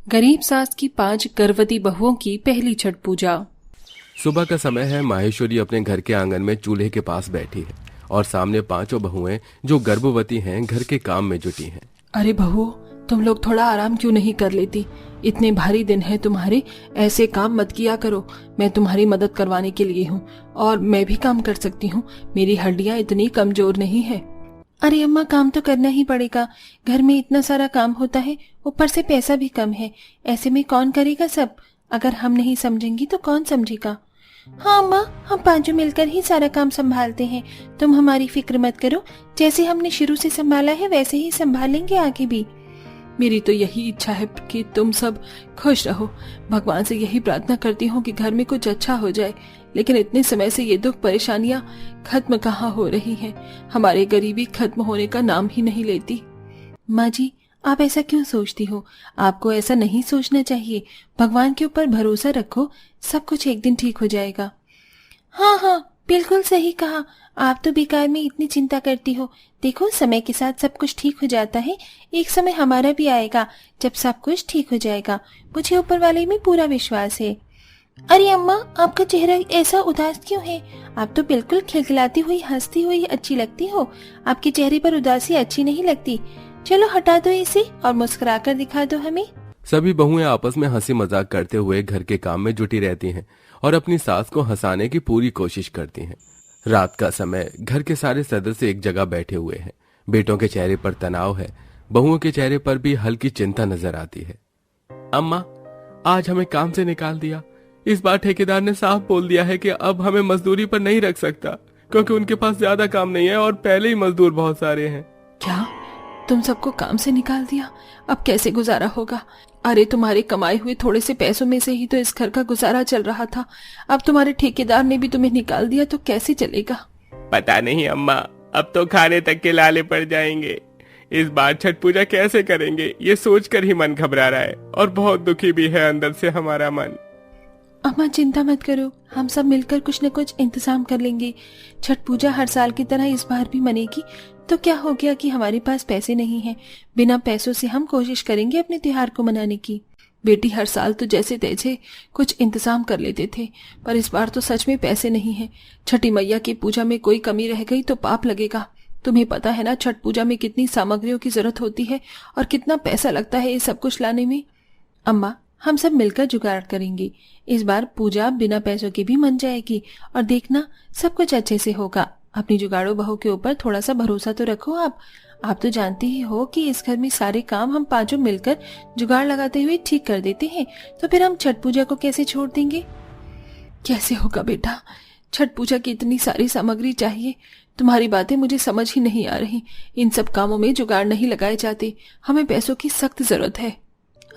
गरीब सास की 5 गर्भवती बहुओं की पहली छठ पूजा। सुबह का समय है। माहेश्वरी अपने घर के आंगन में चूल्हे के पास बैठी है और सामने 5 बहुएं जो गर्भवती हैं घर के काम में जुटी हैं। अरे बहुओं, तुम लोग थोड़ा आराम क्यों नहीं कर लेती? इतने भारी दिन है तुम्हारे, ऐसे काम मत किया करो। मैं तुम्हारी मदद करवाने के लिए हूँ और मैं भी काम कर सकती हूँ। मेरी हड्डियाँ इतनी कमजोर नहीं है। अरे अम्मा, काम तो करना ही पड़ेगा। घर में इतना सारा काम होता है, ऊपर से पैसा भी कम है। ऐसे में कौन करेगा सब? अगर हम नहीं समझेंगी तो कौन समझेगा? हाँ अम्मा, हम पांचों मिलकर ही सारा काम संभालते हैं। तुम हमारी फिक्र मत करो। जैसे हमने शुरू से संभाला है वैसे ही संभालेंगे आगे भी। मेरी तो यही इच्छा है कि तुम सब खुश रहो। भगवान से यही प्रार्थना करती हूँ कि घर में कुछ अच्छा हो जाए। लेकिन इतने समय से ये दुख परेशानियां खत्म कहाँ हो रही हैं? हमारी गरीबी खत्म होने का नाम ही नहीं लेती। माँ जी, आप ऐसा क्यों सोचती हो? आपको ऐसा नहीं सोचना चाहिए। भगवान के ऊपर भरोसा रखो, सब कुछ एक दिन ठीक हो जाएगा। हाँ हाँ, बिल्कुल सही कहा। आप तो बेकार में इतनी चिंता करती हो। देखो, समय के साथ सब कुछ ठीक हो जाता है। एक समय हमारा भी आएगा जब सब कुछ ठीक हो जाएगा। मुझे ऊपर वाले में पूरा विश्वास है। अरे अम्मा, आपका चेहरा ऐसा उदास क्यों है? आप तो बिल्कुल खिलखिलाती हुई, हंसती हुई अच्छी लगती हो। आपके चेहरे पर उदासी अच्छी नहीं लगती। चलो हटा दो इसे और मुस्कुराकर दिखा दो हमें। सभी बहुएं आपस में हंसी मजाक करते हुए घर के काम में जुटी रहती हैं और अपनी सास को हंसाने की पूरी कोशिश करती हैं। रात का समय, घर के सारे सदस्य एक जगह बैठे हुए हैं। बेटों के चेहरे पर तनाव है, बहुओं के चेहरे पर भी हल्की चिंता नजर आती है। अम्मा, आज हमें काम से निकाल दिया। इस बार ठेकेदार ने साफ बोल दिया है कि अब हमें मजदूरी पर नहीं रख सकता, क्योंकि उनके पास ज्यादा काम नहीं है और पहले ही मजदूर बहुत सारे हैं। क्या तुम सबको काम से निकाल दिया? अब कैसे गुजारा होगा? अरे, तुम्हारे कमाए हुए थोड़े से पैसों में से ही तो इस घर का गुजारा चल रहा था। अब तुम्हारे ठेकेदार ने भी तुम्हें निकाल दिया तो कैसे चलेगा? पता नहीं अम्मा, अब तो खाने तक के लाले पड़ जाएंगे। इस बार छठ पूजा कैसे करेंगे, ये सोचकर ही मन घबरा रहा है और बहुत दुखी भी है अंदर से हमारा मन। अम्मा, चिंता मत करो, हम सब मिलकर कुछ न कुछ इंतजाम कर लेंगे। छठ पूजा हर साल की तरह इस बार भी मनेगी। तो क्या हो गया कि हमारे पास पैसे नहीं हैं? बिना पैसों से हम कोशिश करेंगे अपने त्योहार को मनाने की। बेटी, हर साल तो जैसे तैसे कुछ इंतजाम कर लेते थे, पर इस बार तो सच में पैसे नहीं हैं। छठी मैया की पूजा में कोई कमी रह गई तो पाप लगेगा। तुम्हें पता है ना, छठ पूजा में कितनी सामग्रियों की जरूरत होती है और कितना पैसा लगता है ये सब कुछ लाने में। अम्मा, हम सब मिलकर जुगाड़ करेंगे। इस बार पूजा बिना पैसों की भी मन जाएगी और देखना, सब कुछ अच्छे से होगा। अपनी जुगाड़ो बहू के ऊपर थोड़ा सा भरोसा तो रखो। आप तो जानती ही हो कि इस घर में सारे काम हम पांचों मिलकर जुगाड़ लगाते हुए ठीक कर देते हैं, तो फिर हम छठ पूजा को कैसे छोड़ देंगे? कैसे होगा बेटा? छठ पूजा की इतनी सारी सामग्री चाहिए। तुम्हारी बातें मुझे समझ ही नहीं आ रही। इन सब कामों में जुगाड़ नहीं लगाए जाते। हमें पैसों की सख्त जरूरत है।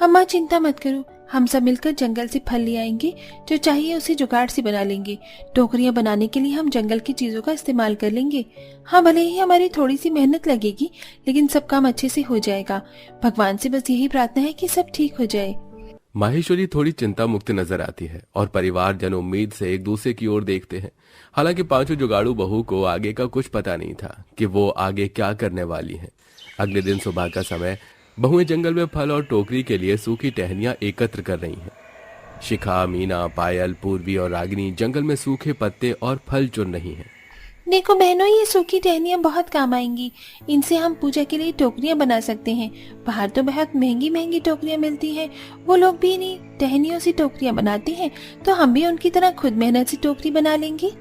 अम्मा, चिंता मत करो, हम सब मिलकर जंगल से फल ले आएंगे। जो चाहिए उसे जुगाड़ से बना लेंगे। टोकरियां बनाने के लिए हम जंगल की चीजों का इस्तेमाल कर लेंगे। हाँ, भले ही हमारी थोड़ी सी मेहनत लगेगी, लेकिन सब काम अच्छे से हो जाएगा। भगवान से बस यही प्रार्थना है कि सब ठीक हो जाए। माहेश्वरी थोड़ी चिंता मुक्त नजर आती है और परिवारजन उम्मीद से एक दूसरे की ओर देखते हैं। हालांकि 5 जुगाड़ू बहू को आगे का कुछ पता नहीं था कि वो आगे क्या करने वाली हैं। अगले दिन सुबह का समय, बहुएं जंगल में फल और टोकरी के लिए सूखी टहनियां एकत्र कर रही हैं। शिखा, मीना, पायल, पूर्वी और रागिनी जंगल में सूखे पत्ते और फल चुन रही हैं। देखो बहनों, ये सूखी टहनियां बहुत काम आएंगी। इनसे हम पूजा के लिए टोकरियां बना सकते हैं। बाहर तो बहुत महंगी महंगी टोकरियां मिलती हैं। वो लोग भी इन्हीं टहनियों से टोकरियां बनाते हैं, तो हम भी उनकी तरह खुद मेहनत से टोकरी बना लेंगे।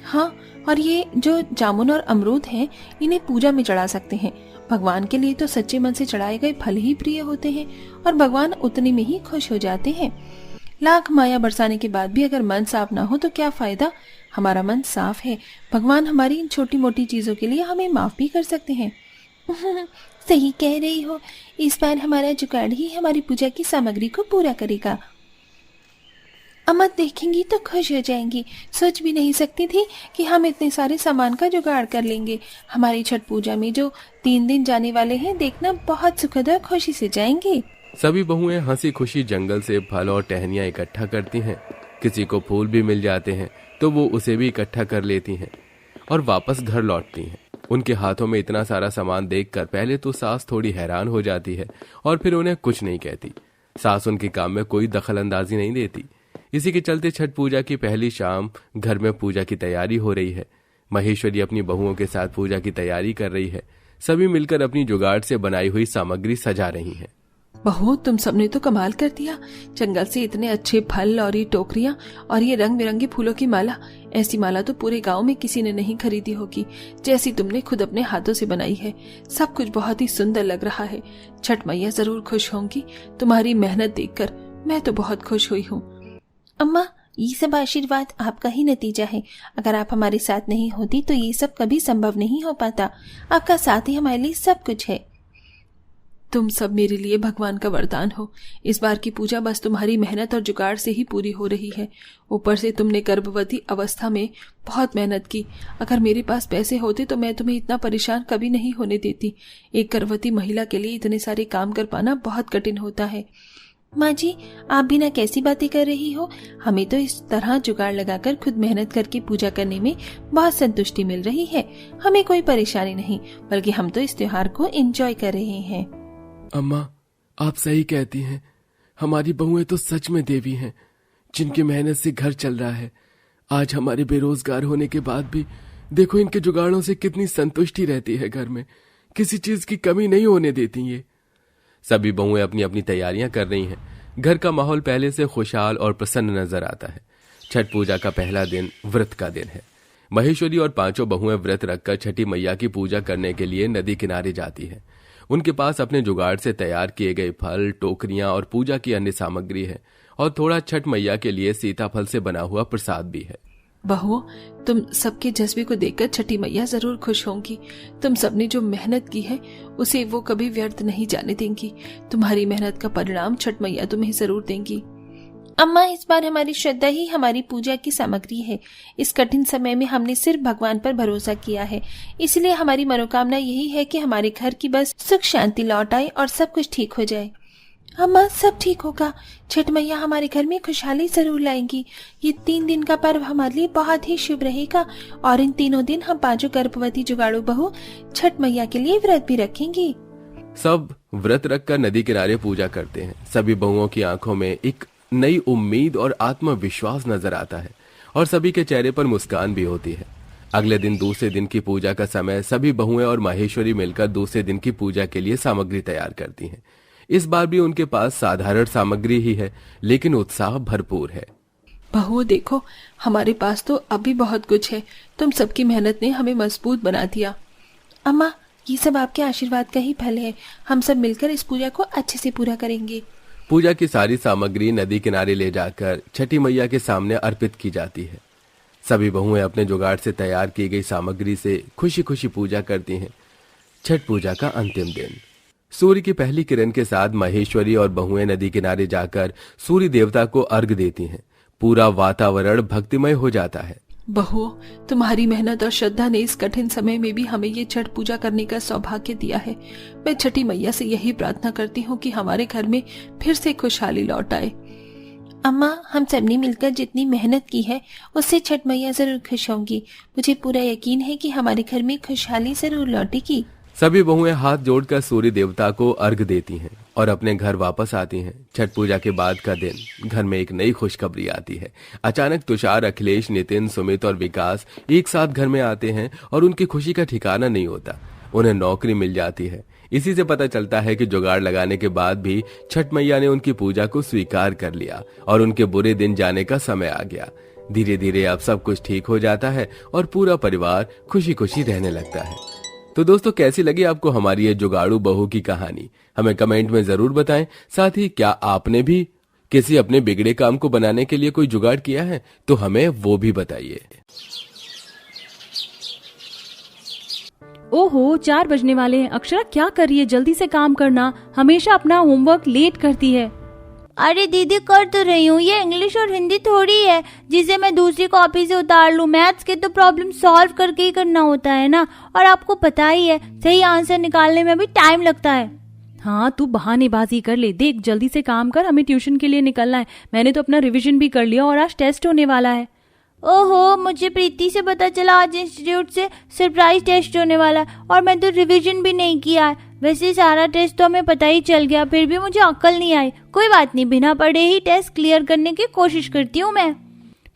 हाँ, और ये जो जामुन और अमरूद हैं, इन्हें पूजा में चढ़ा सकते हैं। भगवान के लिए तो सच्चे मन से चढ़ाए गए फल ही प्रिय होते हैं और भगवान उतने में ही खुश हो जाते हैं। लाख माया बरसाने के बाद भी अगर मन साफ ना हो तो क्या फायदा? हमारा मन साफ है। भगवान हमारी इन छोटी मोटी चीजों के लिए हमें माफ भी कर सकते हैं। सही कह रही हो, इस बार हमारा जुगाड़ ही हमारी पूजा की सामग्री को पूरा करेगा। अम्मा देखेंगी तो खुश हो जाएंगी। सोच भी नहीं सकती थी कि हम इतने सारे सामान का जुगाड़ कर लेंगे। हमारी छठ पूजा में जो 3 दिन जाने वाले हैं, देखना बहुत सुखद और खुशी से जाएंगे। सभी बहुएं हंसी खुशी जंगल से फल और टहनियां इकट्ठा करती हैं। किसी को फूल भी मिल जाते हैं तो वो उसे भी इकट्ठा कर लेती हैं और वापस घर लौटती हैं। उनके हाथों में इतना सारा सामान देखकर पहले तो सास थोड़ी हैरान हो जाती है और फिर उन्हें कुछ नहीं कहती। सास उनके काम में कोई दखल अंदाजी नहीं देती। इसी के चलते छठ पूजा की पहली शाम घर में पूजा की तैयारी हो रही है। महेश्वरी अपनी बहुओं के साथ पूजा की तैयारी कर रही है। सभी मिलकर अपनी जुगाड़ से बनाई हुई सामग्री सजा रही हैं। बहू, तुम सबने तो कमाल कर दिया। जंगल से इतने अच्छे फल और ये टोकरियां और ये रंग बिरंगे फूलों की माला, ऐसी माला तो पूरे गांव में किसी ने नहीं खरीदी होगी जैसी तुमने खुद अपने हाथों से बनाई है। सब कुछ बहुत ही सुंदर लग रहा है। छठ मैया जरूर खुश होंगी तुम्हारी मेहनत देखकर। मैं तो बहुत खुश हुई हूँ। अम्मा, ये सब आशीर्वाद आपका ही नतीजा है। अगर आप हमारे साथ नहीं होती तो ये सब कभी संभव नहीं हो पाता। आपका साथ ही हमारे लिए सब कुछ है। तुम सब मेरे लिए भगवान का वरदान हो। इस बार की पूजा बस तुम्हारी मेहनत और जुगाड़ से ही पूरी हो रही है। ऊपर से तुमने गर्भवती अवस्था में बहुत मेहनत की। अगर मेरे पास पैसे होते तो मैं तुम्हें इतना परेशान कभी नहीं होने देती। एक गर्भवती महिला के लिए इतने सारे काम कर पाना बहुत कठिन होता है। माँ जी, आप भी ना कैसी बातें कर रही हो। हमें तो इस तरह जुगाड़ लगाकर खुद मेहनत करके पूजा करने में बहुत संतुष्टि मिल रही है। हमें कोई परेशानी नहीं, बल्कि हम तो इस त्योहार को एंजॉय कर रहे हैं। अम्मा, आप सही कहती हैं। हमारी बहुएं तो सच में देवी हैं, जिनकी मेहनत से घर चल रहा है। आज हमारे बेरोजगार होने के बाद भी देखो इनके जुगाड़ों से कितनी संतुष्टि रहती है। घर में किसी चीज की कमी नहीं होने देती ये। सभी बहुएं अपनी अपनी तैयारियां कर रही हैं। घर का माहौल पहले से खुशहाल और प्रसन्न नजर आता है। छठ पूजा का पहला दिन व्रत का दिन है। महेश्वरी और पांचों बहुएं व्रत रखकर छठी मैया की पूजा करने के लिए नदी किनारे जाती है। उनके पास अपने जुगाड़ से तैयार किए गए फल, टोकरियां और पूजा की अन्य सामग्री है और थोड़ा छठ मैया के लिए सीताफल से बना हुआ प्रसाद भी है। बहू, तुम सबके जज्बे को देखकर छठी मैया जरूर खुश होंगी। तुम सबने जो मेहनत की है उसे वो कभी व्यर्थ नहीं जाने देंगी। तुम्हारी मेहनत का परिणाम छठ मैया तुम्हें जरूर देंगी। अम्मा, इस बार हमारी श्रद्धा ही हमारी पूजा की सामग्री है। इस कठिन समय में हमने सिर्फ भगवान पर भरोसा किया है, इसलिए हमारी मनोकामना यही है कि हमारे घर की बस सुख शांति लौट आए और सब कुछ ठीक हो जाए। अम्मा, सब ठीक होगा। छठ मैया हमारे घर में खुशहाली जरूर लाएंगी। ये 3 दिन का पर्व हमारे लिए बहुत ही शुभ रहेगा और इन तीनों दिन हम पांचों गर्भवती जुगाड़ू बहू छठ मैया के लिए व्रत भी रखेंगी। सब व्रत रखकर नदी किनारे पूजा करते हैं। सभी बहुओं की आंखों में एक नई उम्मीद और आत्मविश्वास नजर आता है और सभी के चेहरे पर मुस्कान भी होती है। अगले दिन दूसरे दिन की पूजा का समय। सभी बहुएं और महेश्वरी मिलकर दूसरे दिन की पूजा के लिए सामग्री तैयार करती हैं। इस बार भी उनके पास साधारण सामग्री ही है, लेकिन उत्साह भरपूर है। बहू देखो, हमारे पास तो अभी बहुत कुछ है। तुम सबकी मेहनत ने हमें मजबूत बना दिया। अम्मा, ये सब आपके आशीर्वाद का ही फल है। हम सब मिलकर इस पूजा को अच्छे से पूरा करेंगे। पूजा की सारी सामग्री नदी किनारे ले जाकर छठी मैया के सामने अर्पित की जाती है। सभी बहुएं अपने जुगाड़ से तैयार की गई सामग्री से खुशी खुशी पूजा करती हैं। छठ पूजा का अंतिम दिन। सूर्य की पहली किरण के साथ महेश्वरी और बहुएं नदी किनारे जाकर सूर्य देवता को अर्घ देती हैं। पूरा वातावरण भक्तिमय हो जाता है। बहू, तुम्हारी मेहनत और श्रद्धा ने इस कठिन समय में भी हमें ये छठ पूजा करने का सौभाग्य दिया है। मैं छठी मैया से यही प्रार्थना करती हूँ कि हमारे घर में फिर से खुशहाली लौट आए। अम्मा, हम सबने मिलकर जितनी मेहनत की है उससे छठ मैया जरूर खुश होंगी। मुझे पूरा यकीन है कि हमारे घर में खुशहाली जरूर लौटेगी। सभी बहुएं हाथ जोड़कर सूर्य देवता को अर्घ देती हैं और अपने घर वापस आती हैं। छठ पूजा के बाद का दिन। घर में एक नई खुशखबरी आती है। अचानक तुषार, अखिलेश, नितिन, सुमित और विकास एक साथ घर में आते हैं और उनकी खुशी का ठिकाना नहीं होता। उन्हें नौकरी मिल जाती है। इसी से पता चलता है कि जुगाड़ लगाने के बाद भी छठ मैया ने उनकी पूजा को स्वीकार कर लिया और उनके बुरे दिन जाने का समय आ गया। धीरे धीरे अब सब कुछ ठीक हो जाता है और पूरा परिवार खुशी खुशी रहने लगता है। तो दोस्तों, कैसी लगी आपको हमारी ये जुगाड़ू बहू की कहानी? हमें कमेंट में जरूर बताएं। साथ ही क्या आपने भी किसी अपने बिगड़े काम को बनाने के लिए कोई जुगाड़ किया है? तो हमें वो भी बताइए। ओहो, 4 बजने वाले हैं। अक्षरा क्या कर रही है? जल्दी से काम करना। हमेशा अपना होमवर्क लेट करती है। अरे दीदी, कर तो रही हूँ। ये इंग्लिश और हिंदी थोड़ी है जिसे मैं दूसरी कॉपी से उतार लूँ। मैथ्स के तो प्रॉब्लम सॉल्व करके ही करना होता है ना, और आपको पता ही है सही आंसर निकालने में भी टाइम लगता है। हाँ, तू बहानेबाजी कर ले। देख, जल्दी से काम कर, हमें ट्यूशन के लिए निकलना है। मैंने तो अपना रिवीजन भी कर लिया और आज टेस्ट होने वाला है। ओहो, मुझे प्रीति से पता चला आज इंस्टीट्यूट से सरप्राइज टेस्ट होने वाला है और मैं तो रिवीजन भी नहीं किया है। वैसे सारा टेस्ट तो हमें पता ही चल गया, फिर भी मुझे अक्ल नहीं आई। कोई बात नहीं, बिना पढ़े ही टेस्ट क्लियर करने की कोशिश करती हूँ मैं।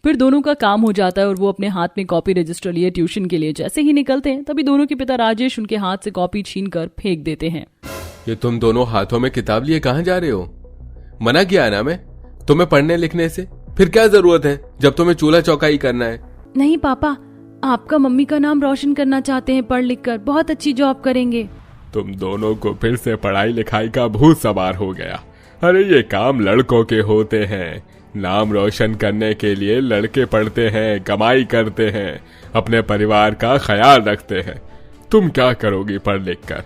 फिर दोनों का काम हो जाता है और वो अपने हाथ में कॉपी रजिस्टर लिए ट्यूशन के लिए जैसे ही निकलते हैं तभी दोनों के पिता राजेश उनके हाथ से कॉपी छीन कर फेंक देते हैं। ये तुम दोनों हाथों में किताब लिए कहाँ जा रहे हो? मना किया ना मैं तुम्हें पढ़ने लिखने से, फिर क्या जरूरत है जब तुम्हें चूल्हा चौका ही करना है। नहीं पापा, आपका मम्मी का नाम रोशन करना चाहते हैं, पढ़ लिख कर बहुत अच्छी जॉब करेंगे। तुम दोनों को फिर से पढ़ाई लिखाई का भूत सवार हो गया। अरे ये काम लड़कों के होते हैं। नाम रोशन करने के लिए लड़के पढ़ते हैं, कमाई करते हैं, अपने परिवार का ख्याल रखते हैं। तुम क्या करोगी पढ़ लिख कर?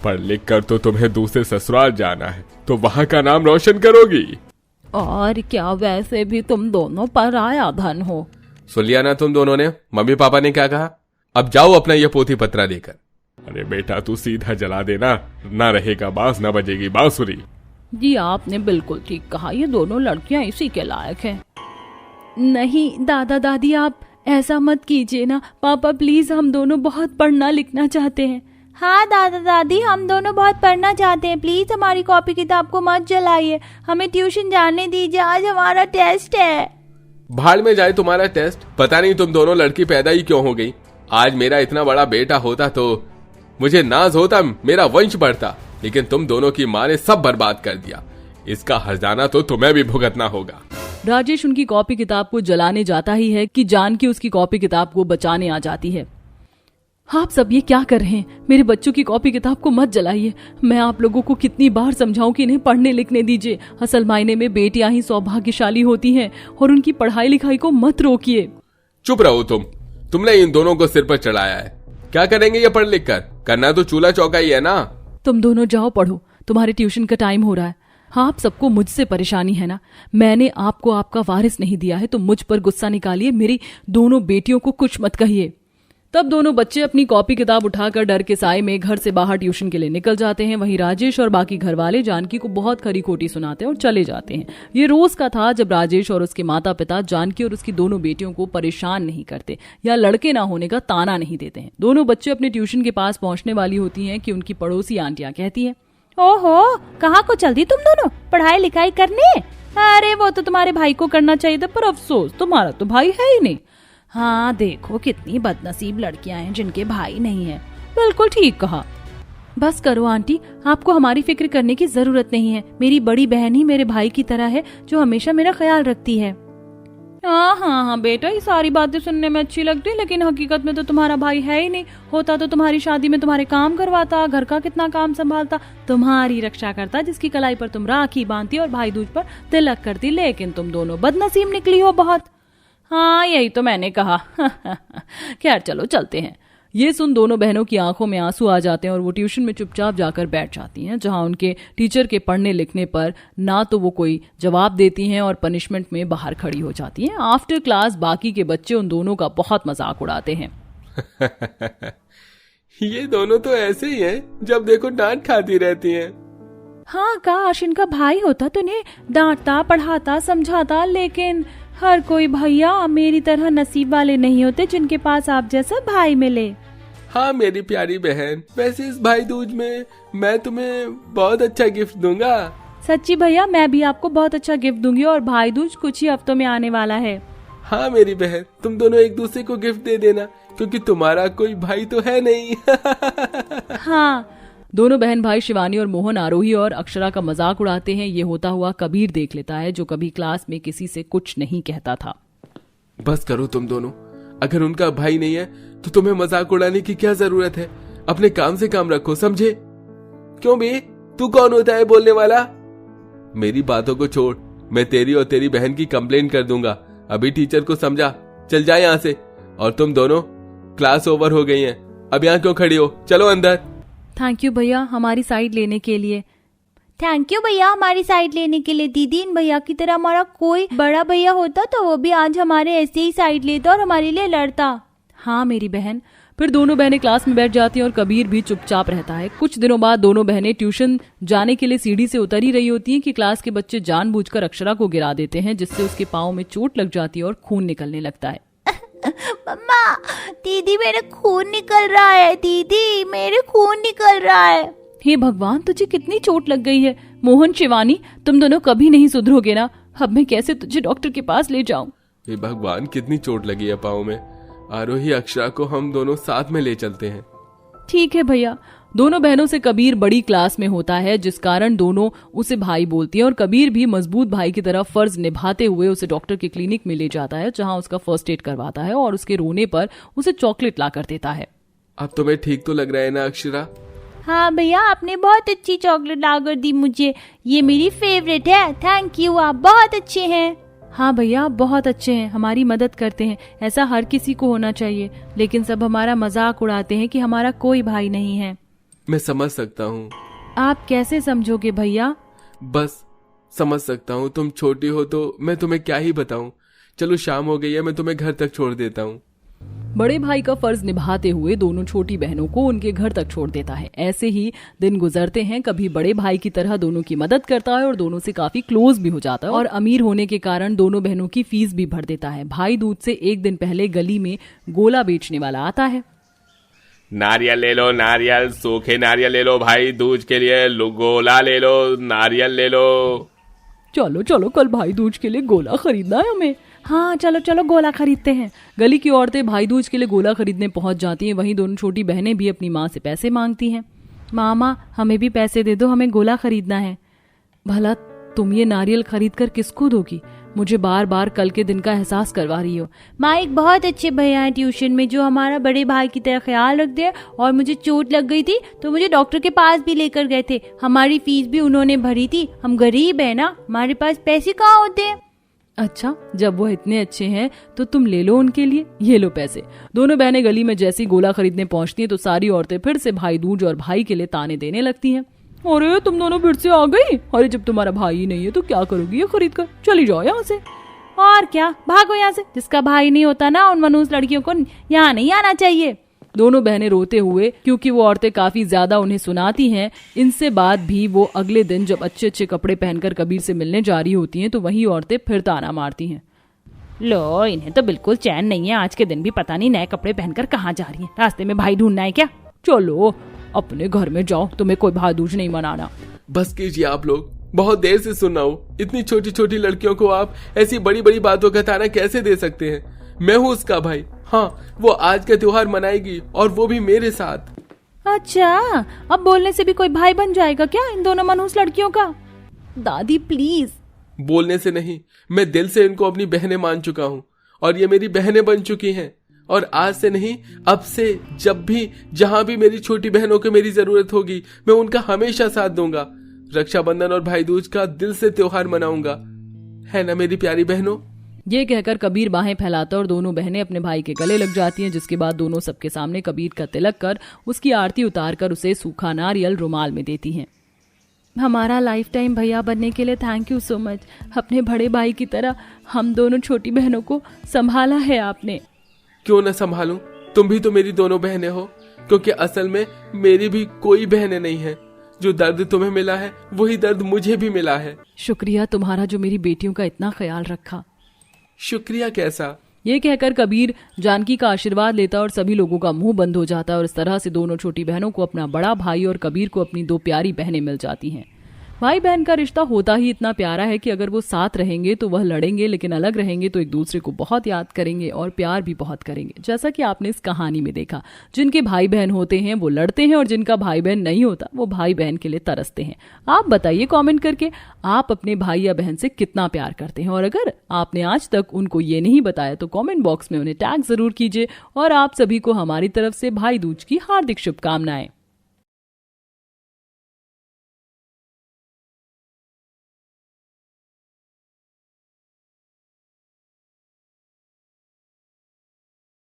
पढ़ लिख कर तो तुम्हें दूसरे ससुराल जाना है, तो वहां का नाम रोशन करोगी। और क्या, वैसे भी तुम दोनों पराया धन हो। सुन लिया ना तुम दोनों ने मम्मी पापा ने क्या कहा? अब जाओ अपना ये पोथी पत्रा लेकर। अरे बेटा तू सीधा जला देना, ना रहेगा बांस ना बजेगी बांसुरी। जी आपने बिल्कुल ठीक कहा, ये दोनों लड़कियां इसी के लायक हैं। नहीं दादा दादी, आप ऐसा मत कीजिए ना। पापा प्लीज, हम दोनों बहुत पढ़ना लिखना चाहते हैं। हाँ दादा दादी, हम दोनों बहुत पढ़ना चाहते हैं। प्लीज हमारी कॉपी किताब को मत जलाइए, हमें ट्यूशन जाने दीजिए, आज हमारा टेस्ट है। भाड़ में जाए तुम्हारा टेस्ट। पता नहीं तुम दोनों लड़की पैदा ही क्यों हो गई। आज मेरा इतना बड़ा बेटा होता तो मुझे नाज होता, मेरा वंश बढ़ता, लेकिन तुम दोनों की माँ ने सब बर्बाद कर दिया। इसका हर्जाना तो तुम्हें भी भुगतना होगा। राजेश उनकी कॉपी किताब को जलाने जाता ही है कि जानकी उसकी कॉपी किताब को बचाने आ जाती है। आप सब ये क्या कर रहे हैं? मेरे बच्चों की कॉपी किताब को मत जलाइए। मैं आप लोगों को कितनी बार समझाऊं कि इन्हें पढ़ने लिखने दीजिए। असल मायने में बेटियां ही सौभाग्यशाली होती हैं और उनकी पढ़ाई लिखाई को मत रोकिए। चुप रहो तुमने इन दोनों को सिर पर चढ़ाया है। क्या करेंगे ये पढ़ लिख कर? करना तो चूल्हा चौका ही है ना। तुम दोनों जाओ पढ़ो, तुम्हारे ट्यूशन का टाइम हो रहा है। आप सबको मुझसे परेशानी है ना। मैंने आपको आपका वारिस नहीं दिया है तो मुझ पर गुस्सा निकालिए, मेरी दोनों बेटियों को कुछ मत कहिए। तब दोनों बच्चे अपनी कॉपी किताब उठाकर डर के साए में घर से बाहर ट्यूशन के लिए निकल जाते हैं। वहीं राजेश और बाकी घर वाले जानकी को बहुत खरी खोटी सुनाते हैं और चले जाते हैं। ये रोज का था जब राजेश और उसके माता पिता जानकी और उसकी दोनों बेटियों को परेशान नहीं करते या लड़के ना होने का ताना नहीं देते हैं। दोनों बच्चे अपने ट्यूशन के पास पहुंचने वाली होती हैं कि उनकी पड़ोसी आंटियां कहती है, ओहो, कहाँ को चल दी तुम दोनों पढ़ाई लिखाई करने? अरे वो तो तुम्हारे भाई को करना चाहिए था, पर अफसोस तुम्हारा तो भाई है ही नहीं। हाँ देखो कितनी बदनसीब लड़कियां हैं जिनके भाई नहीं है। बिल्कुल ठीक कहा। बस करो आंटी, आपको हमारी फिक्र करने की जरूरत नहीं है। मेरी बड़ी बहन ही मेरे भाई की तरह है जो हमेशा मेरा ख्याल रखती है। हाँ बेटा, ये सारी बातें सुनने में अच्छी लगती है, लेकिन हकीकत में तो तुम्हारा भाई है ही नहीं। होता तो तुम्हारी शादी में तुम्हारे काम करवाता, घर का कितना काम संभालता, तुम्हारी रक्षा करता, जिसकी कलाई पर तुम राखी बांधती और भाई दूज पर तिलक करती। लेकिन तुम दोनों बदनसीब निकली हो बहुत। हाँ यही तो मैंने कहा। खैर चलो चलते हैं। ये सुन दोनों बहनों की आंखों में आंसू आ जाते हैं और वो ट्यूशन में चुपचाप जाकर बैठ जाती हैं, जहां उनके टीचर के पढ़ने लिखने पर ना तो वो कोई जवाब देती हैं और पनिशमेंट में बाहर खड़ी हो जाती हैं। आफ्टर क्लास बाकी के बच्चे उन दोनों का बहुत मजाक उड़ाते हैं। ये दोनों तो ऐसे ही हैं, जब देखो डांट खाती रहती हैं। हाँ काश इनका भाई होता तो इन्हें डांटता, पढ़ाता, समझाता, लेकिन हर कोई भैया मेरी तरह नसीब वाले नहीं होते जिनके पास आप जैसा भाई मिले। हाँ मेरी प्यारी बहन, वैसे इस भाई दूज में मैं तुम्हें बहुत अच्छा गिफ्ट दूंगा। सच्ची भैया, मैं भी आपको बहुत अच्छा गिफ्ट दूंगी और भाई दूज कुछ ही हफ्तों में आने वाला है। हाँ मेरी बहन, तुम दोनों एक दूसरे को गिफ्ट दे देना, क्योंकि तुम्हारा कोई भाई तो है नहीं। हाँ, दोनों बहन भाई शिवानी और मोहन आरोही और अक्षरा का मजाक उड़ाते हैं। ये होता हुआ कबीर देख लेता है, जो कभी क्लास में किसी से कुछ नहीं कहता था। बस करो तुम दोनों, अगर उनका भाई नहीं है तो तुम्हें मजाक उड़ाने की क्या जरूरत है। अपने काम से काम रखो, समझे? क्यों बे, तू कौन होता है बोलने वाला? मेरी बातों को छोड़, मैं तेरी और तेरी बहन की कंप्लेन कर दूंगा। अभी टीचर को समझा, चल जाए यहाँ से। और तुम दोनों, क्लास ओवर हो गई है, अब यहाँ क्यों खड़ी हो? चलो अंदर। थैंक यू भैया हमारी साइड लेने के लिए। थैंक यू भैया हमारी साइड लेने के लिए। दीदी, इन भैया की तरह हमारा कोई बड़ा भैया होता तो वो भी आज हमारे ऐसे ही साइड लेता और हमारे लिए लड़ता। हाँ मेरी बहन। फिर दोनों बहनें क्लास में बैठ जाती हैं और कबीर भी चुपचाप रहता है। कुछ दिनों बाद दोनों बहनें ट्यूशन जाने के लिए सीढ़ी से उतर ही रही होती हैं कि क्लास के बच्चे जानबूझकर अक्षरा को गिरा देते हैं, जिससे उसके पाँव में चोट लग जाती है और खून निकलने लगता है। मम्मा, दीदी मेरे खून निकल रहा है, दीदी मेरे खून निकल रहा है। हे भगवान, तुझे कितनी चोट लग गई है। मोहन, शिवानी, तुम दोनों कभी नहीं सुधरोगे ना। अब मैं कैसे तुझे डॉक्टर के पास ले जाऊं? हे भगवान, कितनी चोट लगी है पाँव में। आरोही, अक्षरा को हम दोनों साथ में ले चलते हैं। ठीक है भैया। दोनों बहनों से कबीर बड़ी क्लास में होता है, जिस कारण दोनों उसे भाई बोलती हैं और कबीर भी मजबूत भाई की तरह फर्ज निभाते हुए उसे डॉक्टर के क्लिनिक में ले जाता है, जहां उसका फर्स्ट एड करवाता है और उसके रोने पर उसे चॉकलेट ला कर देता है। अब तुम्हें ठीक तो लग रहा है ना अक्षरा? हाँ भैया, आपने बहुत अच्छी चॉकलेट लाकर दी मुझे, ये मेरी फेवरेट है। थैंक यू, आप बहुत अच्छे हैं। हाँ भैया, आप बहुत अच्छे हैं, हमारी मदद करते हैं, ऐसा हर किसी को होना चाहिए। लेकिन सब हमारा मजाक उड़ाते हैं कि हमारा कोई भाई नहीं है। मैं समझ सकता हूँ। आप कैसे समझोगे भैया? बस समझ सकता हूँ। तुम छोटी हो तो मैं तुम्हें क्या ही बताऊँ। चलो, शाम हो गई है, मैं तुम्हें घर तक छोड़ देता हूँ। बड़े भाई का फर्ज निभाते हुए दोनों छोटी बहनों को उनके घर तक छोड़ देता है। ऐसे ही दिन गुजरते हैं। कभी बड़े भाई की तरह दोनों की मदद करता है और दोनों से काफी क्लोज भी हो जाता है, और अमीर होने के कारण दोनों बहनों की फीस भी भर देता है। भाई दूज से एक दिन पहले गली में गोला बेचने वाला आता है। नारियल ले लो, नारियल, सूखे नारियल ले लो भाई दूज के लिए, गोला ले लो, नारियल ले लो। चलो चलो, कल भाई दूज के लिए गोला खरीदना है हमें। हाँ चलो चलो, गोला खरीदते हैं। गली की औरतें भाई दूज के लिए गोला खरीदने पहुंच जाती हैं। वहीं दोनों छोटी बहनें भी अपनी माँ से पैसे मांगती हैं। मामा, हमें भी पैसे दे दो, हमें गोला खरीदना है। भला तुम ये नारियल खरीद कर किसको दोगी? मुझे बार बार कल के दिन का एहसास करवा रही हो। माँ एक बहुत अच्छे भैया हैं ट्यूशन में, जो हमारा बड़े भाई की तरह ख्याल रखते हैं, और मुझे चोट लग गई थी तो मुझे डॉक्टर के पास भी लेकर गए थे। हमारी फीस भी उन्होंने भरी थी। हम गरीब है ना, हमारे पास पैसे कहाँ होते हैं। अच्छा, जब वो इतने अच्छे हैं तो तुम ले लो उनके लिए, ये लो पैसे। दोनों बहनें गली में जैसी गोला खरीदने पहुंचती हैं तो सारी औरतें फिर से भाई दूज और भाई के लिए ताने देने लगती हैं। अरे तुम दोनों फिर से आ गई? अरे जब तुम्हारा भाई ही नहीं है तो क्या करोगी ये खरीद कर? चली जाओ यहाँ से। और क्या, भागो यहाँ से। जिसका भाई नहीं होता ना, उन मनहूस लड़कियों को यहाँ नहीं आना चाहिए। दोनों बहनें रोते हुए, क्योंकि वो औरतें काफी ज्यादा उन्हें सुनाती हैं, इनसे बाद भी वो अगले दिन जब अच्छे अच्छे कपड़े पहनकर कबीर से मिलने जा रही होती हैं तो वही औरतें फिर ताना मारती हैं। लो, इन्हें तो बिल्कुल चैन नहीं है। आज के दिन भी पता नहीं नए कपड़े पहनकर कहाँ जा रही है। रास्ते में भाई ढूंढना है क्या? चलो अपने घर में जाओ, तुम्हें कोई भाई दूज नहीं मनाना। बस कीजिए आप लोग, बहुत देर से सुन रहा हूँ। इतनी छोटी छोटी लड़कियों को आप ऐसी बड़ी बड़ी बातों का ताना कैसे दे सकते हैं? मैं हूँ उसका भाई। हाँ, वो आज का त्योहार मनाएगी और वो भी मेरे साथ। अच्छा, अब बोलने से भी कोई भाई बन जाएगा क्या इन दोनों मनहूस लड़कियों का? दादी प्लीज। बोलने से नहीं, मैं दिल से इनको अपनी बहनें मान चुका हूँ और ये मेरी बहनें बन चुकी हैं। और आज से नहीं, अब से जब भी जहां भी मेरी छोटी बहनों को मेरी जरूरत होगी, मैं उनका हमेशा साथ दूंगा। रक्षाबंधन और भाई दूज का दिल से त्योहार मनाऊंगा, है ना मेरी प्यारी बहनों? ये कहकर कबीर बाहें फैलाता और दोनों बहनें अपने भाई के गले लग जाती हैं, जिसके बाद दोनों सबके सामने कबीर का तिलक कर उसकी आरती उतार कर उसे सूखा नारियल रुमाल में देती हैं। हमारा लाइफ टाइम भैया बनने के लिए थैंक यू सो मच। अपने बड़े भाई की तरह हम दोनों छोटी बहनों को संभाला है आपने। क्यों न संभालूं, तुम भी तो मेरी दोनों बहनें हो। क्योंकि असल में मेरी भी कोई बहनें नहीं है। जो दर्द तुम्हें मिला है वही दर्द मुझे भी मिला है। शुक्रिया तुम्हारा जो मेरी बेटियों का इतना ख्याल रखा। शुक्रिया कैसा? ये कहकर कबीर जानकी का आशीर्वाद लेता और सभी लोगों का मुंह बंद हो जाता है और इस तरह से दोनों छोटी बहनों को अपना बड़ा भाई और कबीर को अपनी दो प्यारी बहनें मिल जाती हैं। भाई बहन का रिश्ता होता ही इतना प्यारा है कि अगर वो साथ रहेंगे तो वह लड़ेंगे, लेकिन अलग रहेंगे तो एक दूसरे को बहुत याद करेंगे और प्यार भी बहुत करेंगे। जैसा कि आपने इस कहानी में देखा, जिनके भाई बहन होते हैं वो लड़ते हैं और जिनका भाई बहन नहीं होता वो भाई बहन के लिए तरसते हैं। आप बताइए कमेंट करके, आप अपने भाई या बहन से कितना प्यार करते हैं? और अगर आपने आज तक उनको ये नहीं बताया तो कमेंट बॉक्स में उन्हें टैग जरूर कीजिए। और आप सभी को हमारी तरफ से भाई दूज की हार्दिक शुभकामनाएं।